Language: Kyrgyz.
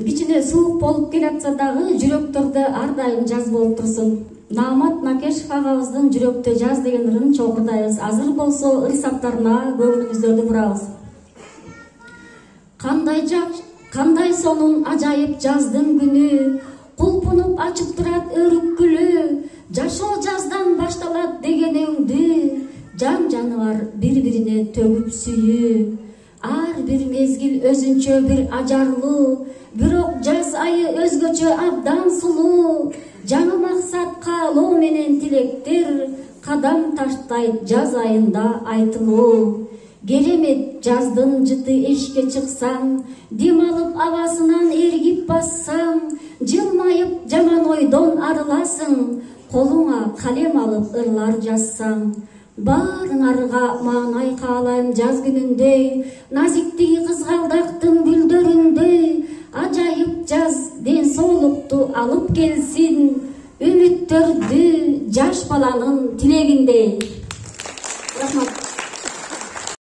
кичине суук болуп келатса дагы жүрөктөрдө ар дайым жаз болуп турсун. Наамат Накешев агабыздын жүрөктө жаз деген ырын чогурдайбыз. Азыр болсо ыр саптарына көңүлүбүздөрдү бурабыз. Кандай сонун ажайып жаздын күнү, кулпунуп ачып турат өрүккүлү, жашоо жаздан башталат деген өңдү, жан жаныбар бири-бирине төгүп сүйүү. Ар бир мезгил өзүнчө бир ажарлуу, бирок жаз айы өзгөчө абдан сулуу. Жаңы максат каалоо менен тилектер, кадам таштайт жаз айында айтылуу. Керемет жаздын жыты эшикке чыксаң, дем алып абасынан эргип бассаң, жылмайып жаман ойдон арыласың, колуңа калем алып ырлар жазсаң. Баарыңарга маанай каалайм жаз күнүндөй, назиктиги кызгалдактын гүлдөрүндөй. Ажайып жаз ден соолукту алып келсин, үмүттөрдү жаш баланын тилегиндей.